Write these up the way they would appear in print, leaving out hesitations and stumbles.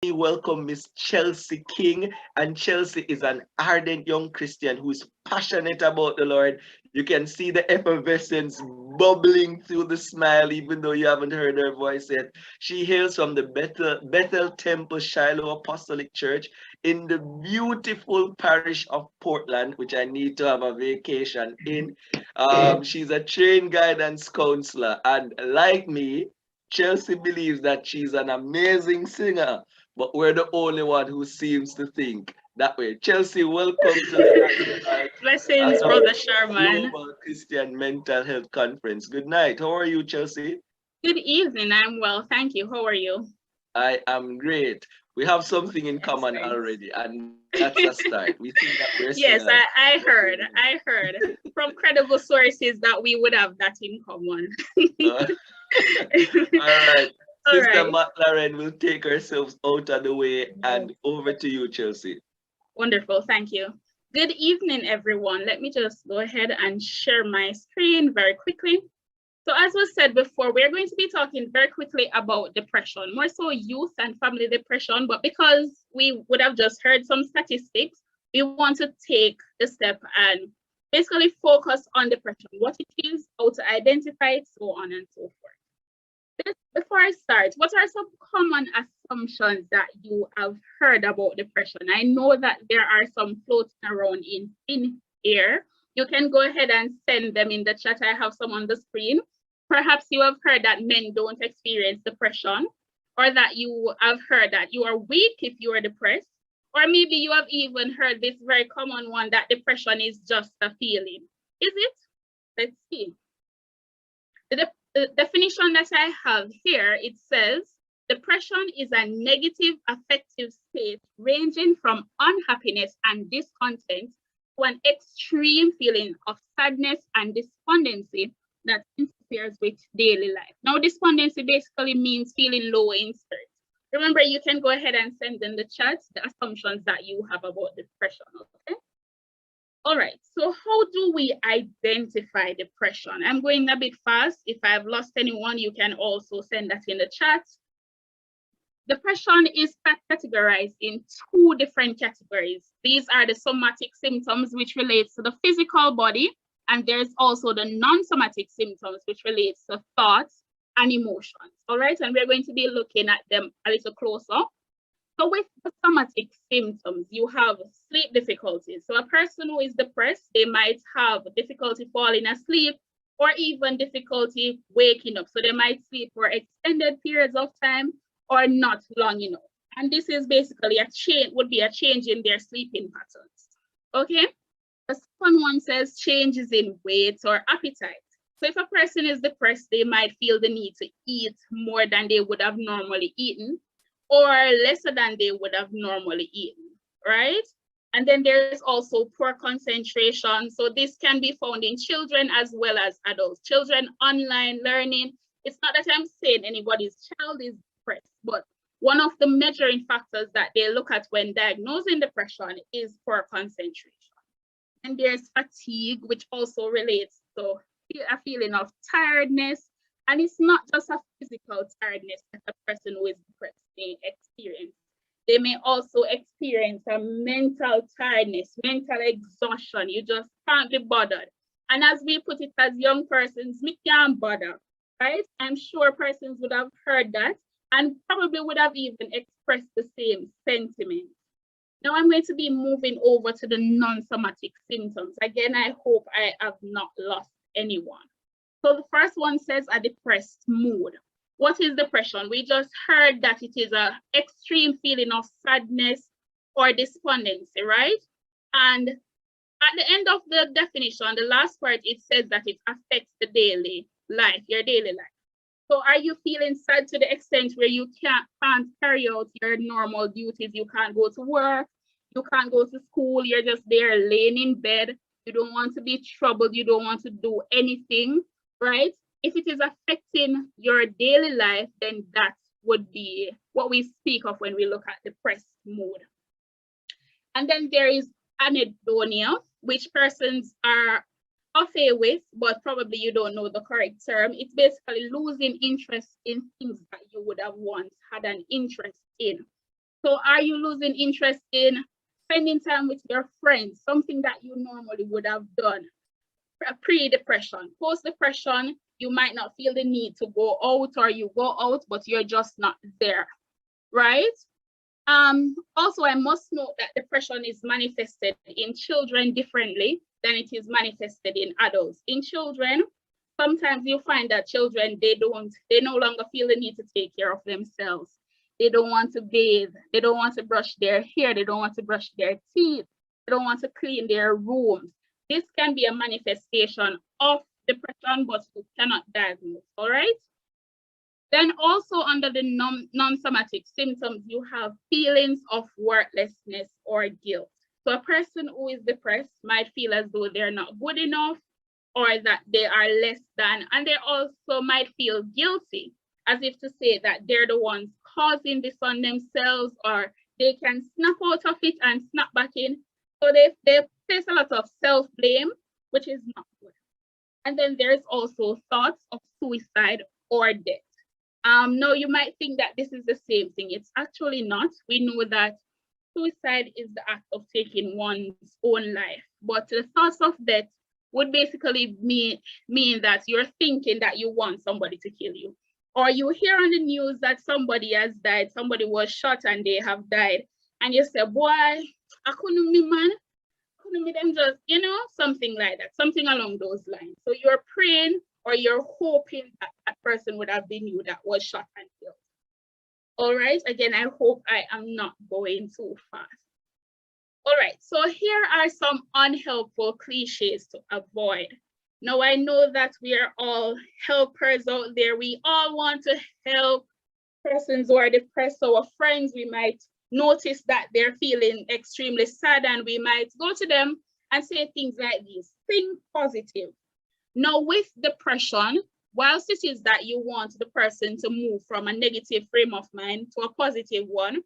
welcome Miss Chelsea King. And Chelsea is an ardent young Christian who is passionate about the Lord. You can see the effervescence bubbling through the smile, even though you haven't heard her voice yet. She hails from the Bethel Temple Shiloh Apostolic Church in the beautiful parish of Portland, which I need to have a vacation in. She's a trained guidance counselor, and like me, Chelsea believes that she's an amazing singer, but we're the only one who seems to think that way. Chelsea, welcome to the Blessings, Brother Sherman. Global Christian Mental Health Conference. Good night. How are you, Chelsea? Good evening. I'm well, thank you. How are you? I am great. We have something in common already, and that's a start. We think that we're yes, singers. I heard from credible sources that we would have that in common. All right. Sister McLaren will take ourselves out of the way, and over to you, Chelsea. Wonderful, thank you. Good evening, everyone. Let me just go ahead and share my screen very quickly. So as was said before, we're going to be talking very quickly about depression, more so youth and family depression, but because we would have just heard some statistics, we want to take the step and basically focus on depression, what it is, how to identify it, so on and so forth. Before I start, what are some common assumptions that you have heard about depression? I know that there are some floating around in here. You can go ahead and send them in the chat. I have some on the screen. Perhaps you have heard that men don't experience depression, or that you have heard that you are weak if you are depressed, or maybe you have even heard this very common one that depression is just a feeling. Is it? Let's see. The definition that I have here, it says, depression is a negative affective state ranging from unhappiness and discontent to an extreme feeling of sadness and despondency that interferes with daily life. Now, despondency basically means feeling low in spirit. Remember, you can go ahead and send in the chat the assumptions that you have about depression, okay? All right, so how do we identify depression? I'm going a bit fast. If I've lost anyone, you can also send that in the chat. Depression is categorized in two different categories. These are the somatic symptoms, which relates to the physical body, and there's also the non-somatic symptoms, which relates to thoughts and emotions. All right, and we're going to be looking at them a little closer. So with the somatic symptoms, you have sleep difficulties. So a person who is depressed, they might have difficulty falling asleep or even difficulty waking up. So they might sleep for extended periods of time or not long enough. And this is basically would be a change in their sleeping patterns. Okay. The second one says changes in weight or appetite. So if a person is depressed, they might feel the need to eat more than they would have normally eaten, or lesser than they would have normally eaten, right? And then there's also poor concentration. So this can be found in children as well as adults. Children online learning. It's not that I'm saying anybody's child is depressed, but one of the measuring factors that they look at when diagnosing depression is poor concentration. And there's fatigue, which also relates to a feeling of tiredness. And it's not just a physical tiredness that a person who is depressed may experience. They may also experience a mental tiredness, mental exhaustion. You just can't be bothered. And as we put it as young persons, we can't bother, right? I'm sure persons would have heard that and probably would have even expressed the same sentiment. Now I'm going to be moving over to the non-somatic symptoms. Again, I hope I have not lost anyone. So the first one says a depressed mood. What is depression? We just heard that it is an extreme feeling of sadness or despondency, right? And at the end of the definition, the last part, it says that it affects the daily life, your daily life. So are you feeling sad to the extent where you can't carry out your normal duties? You can't go to work, you can't go to school, you're just there laying in bed. You don't want to be troubled, you don't want to do anything, right? If it is affecting your daily life, then that would be what we speak of when we look at depressed mood. And then there is anhedonia, which persons are okay with, but probably you don't know the correct term. It's basically losing interest in things that you would have once had an interest in. So are you losing interest in spending time with your friends, something that you normally would have done pre-depression? Post-depression, you might not feel the need to go out, or you go out, but you're just not there, right? Also, I must note that depression is manifested in children differently than it is manifested in adults. In children, sometimes you find that children, they no longer feel the need to take care of themselves. They don't want to bathe. They don't want to brush their hair. They don't want to brush their teeth. They don't want to clean their rooms. This can be a manifestation of depression, but you cannot diagnose, all right? Then also under the non-somatic symptoms, you have feelings of worthlessness or guilt. So a person who is depressed might feel as though they're not good enough, or that they are less than, and they also might feel guilty, as if to say that they're the ones causing this on themselves, or they can snap out of it and snap back in. So they face a lot of self-blame, which is not good. And then there's also thoughts of suicide or death. Now you might think that this is the same thing. It's actually not. We know that suicide is the act of taking one's own life, but the thoughts of death would basically mean that you're thinking that you want somebody to kill you, or you hear on the news that somebody has died, somebody was shot and they have died, and you say, boy, I couldn't be man, couldn't be them, just, you know, something like that, something along those lines. So you're praying or you're hoping that that person would have been you that was shot and killed. All right, again, I hope I am not going too fast. All right, so here are some unhelpful cliches to avoid. Now, I know that we are all helpers out there. We all want to help persons who are depressed. Our friends, we might notice that they're feeling extremely sad, and we might go to them and say things like this: think positive. Now, with depression, whilst it is that you want the person to move from a negative frame of mind to a positive one,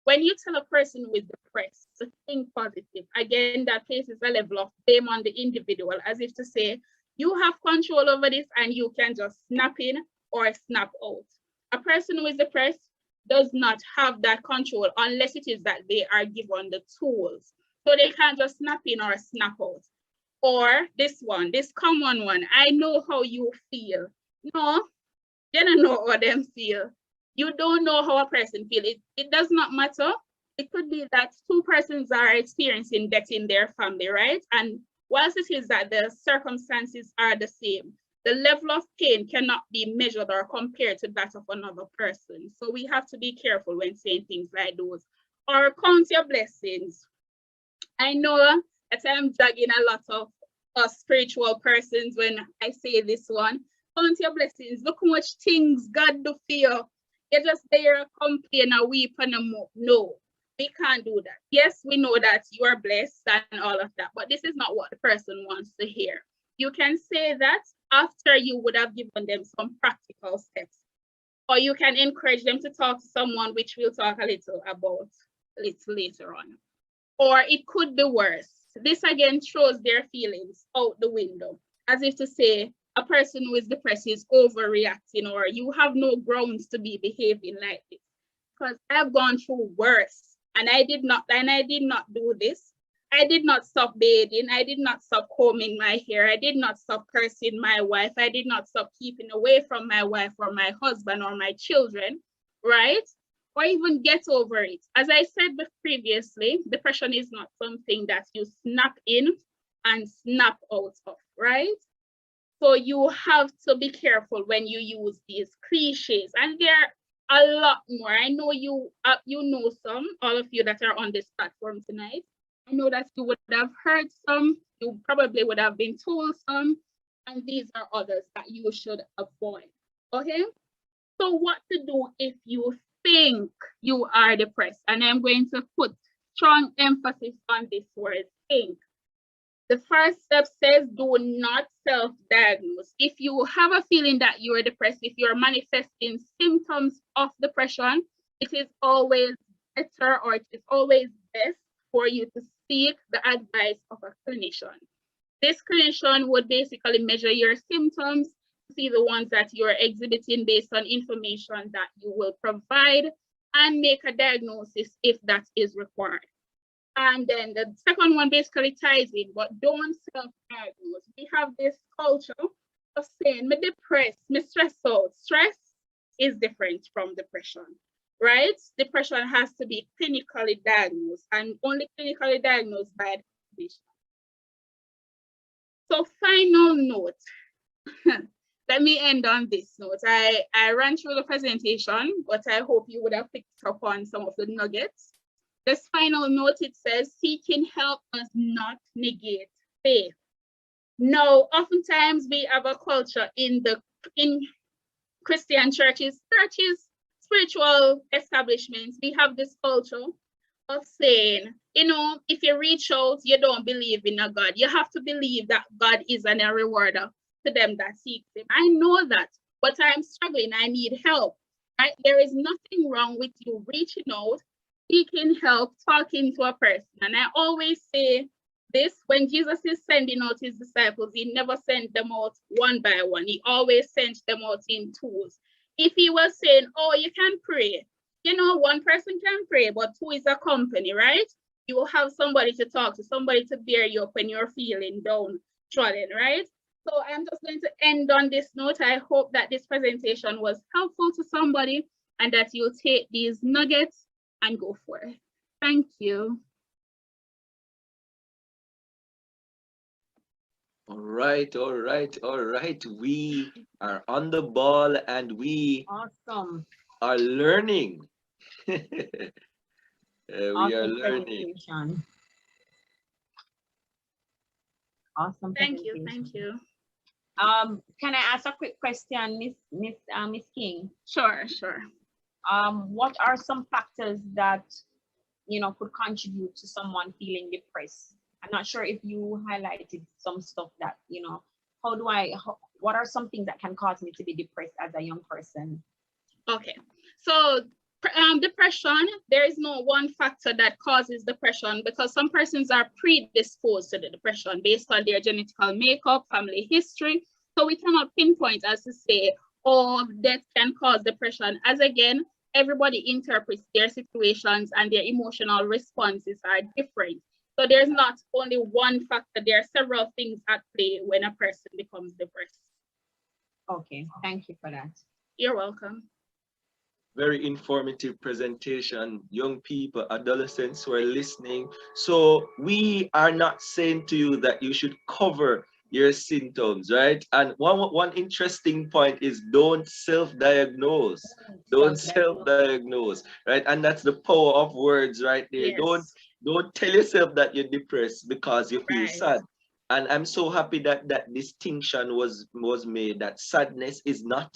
when you tell a person who is depressed to think positive, again, that places a level of blame on the individual, as if to say, you have control over this and you can just snap in or snap out. A person who is depressed does not have that control unless it is that they are given the tools. So they can't just snap in or snap out. Or this one, this common one, I know how you feel. No, they don't know how them feel. You don't know how a person feels. It does not matter. It could be that two persons are experiencing death in their family, right? And whilst it is that the circumstances are the same, the level of pain cannot be measured or compared to that of another person. So we have to be careful when saying things like those. Or count your blessings. I know that I'm dragging a lot of us spiritual persons when I say this one. Count your blessings. Look how much things God do for you. You're just there, complain and weep and mope. No, we can't do that. Yes, we know that you are blessed and all of that, but this is not what the person wants to hear. You can say that after you would have given them some practical steps, or you can encourage them to talk to someone, which we'll talk a little about a little later on. Or it could be worse. This again throws their feelings out the window, as if to say, a person who is depressed is overreacting, or you have no grounds to be behaving like this. Because I've gone through worse, and I did not do this. I did not stop bathing. I did not stop combing my hair. I did not stop cursing my wife. I did not stop keeping away from my wife or my husband or my children, right? Or even get over it. As I said previously, depression is not something that you snap in and snap out of, right? So you have to be careful when you use these cliches, and there are a lot more. I know you know some, all of you that are on this platform tonight. I know that you would have heard some, you probably would have been told some, and these are others that you should avoid, okay? So what to do if you think you are depressed? And I'm going to put strong emphasis on this word, think. The first step says, do not self-diagnose. If you have a feeling that you are depressed, if you're manifesting symptoms of depression, it is always better, or it is always best for you to seek the advice of a clinician. This clinician would basically measure your symptoms, see the ones that you're exhibiting based on information that you will provide, and make a diagnosis if that is required. And then the second one basically ties in, but don't self-diagnose. We have this culture of saying, me depressed, me stressed out. Stress is different from depression, right? Depression has to be clinically diagnosed and only clinically diagnosed by the physician. So final note, let me end on this note. I ran through the presentation, but I hope you would have picked up on some of the nuggets. This final note, it says, seeking help does not negate faith. Now, oftentimes we have a culture in Christian churches, spiritual establishments, we have this culture of saying, if you reach out, you don't believe in a God. You have to believe that God is a rewarder to them that seek him. I know that, but I'm struggling. I need help. Right? There is nothing wrong with you reaching out, seeking help, talking to a person. And I always say this, when Jesus is sending out his disciples, he never sent them out one by one. He always sent them out in twos. If he was saying, oh, you can pray, one person can pray, but two is a company, right? You will have somebody to talk to, somebody to bear you up when you're feeling downtrodden, right? So I'm just going to end on this note. I hope that this presentation was helpful to somebody and that you'll take these nuggets and go for it. Thank you. All right. We are on the ball and we Awesome. are learning. We are Awesome learning. presentation. Awesome Thank presentation. you. Can I ask a quick question, Miss King? Sure. What are some factors that could contribute to someone feeling depressed? I'm not sure if you highlighted some stuff that what are some things that can cause me to be depressed as a young person? Okay, so depression, there is no one factor that causes depression because some persons are predisposed to the depression based on their genetical makeup, family history. So we cannot pinpoint as to say, oh, that can cause depression. As again, everybody interprets their situations and their emotional responses are different. So there's not only one factor, there are several things at play when a person becomes depressed. Okay, thank you for that. You're welcome. Very informative presentation, young people, adolescents who are listening. So we are not saying to you that you should cover your symptoms, right? And one interesting point is don't self-diagnose. Don't self-diagnose, right? And that's the power of words right there. Yes. Don't tell yourself that you're depressed because you feel sad. And I'm so happy that that distinction was made, that sadness is not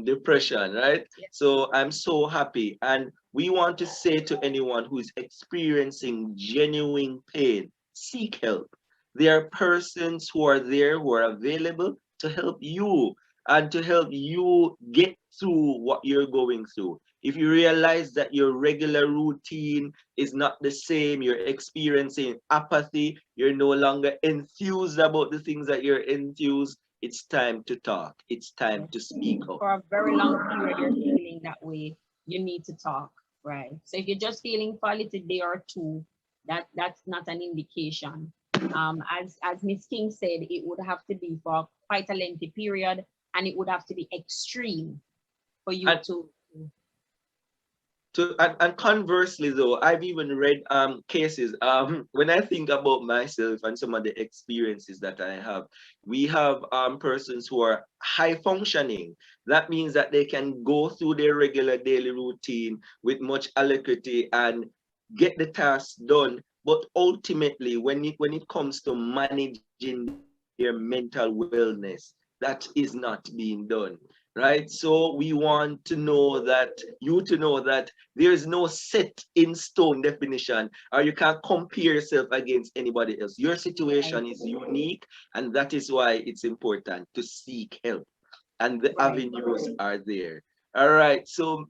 depression, right? Yes. So I'm so happy. And we want to say to anyone who is experiencing genuine pain, seek help. There are persons who are there, who are available to help you and to help you get through what you're going through. If you realize that your regular routine is not the same, you're experiencing apathy, you're no longer enthused about the things that you're enthused, it's time to talk. It's time to speak up. For a very long period, you're feeling that way, you need to talk, right? So if you're just feeling for a little day or two, that's not an indication. As Ms. King said, it would have to be for quite a lengthy period, and it would have to be extreme for you and conversely though, I've even read cases when I think about myself and some of the experiences that I have, we have persons who are high functioning. That means that they can go through their regular daily routine with much alacrity and get the tasks done, but ultimately when it comes to managing their mental wellness, that is not being done, right? So we want to know that there is no set in stone definition, or you can't compare yourself against anybody else. Your situation is unique, and that is why it's important to seek help, and the avenues are there. All right, so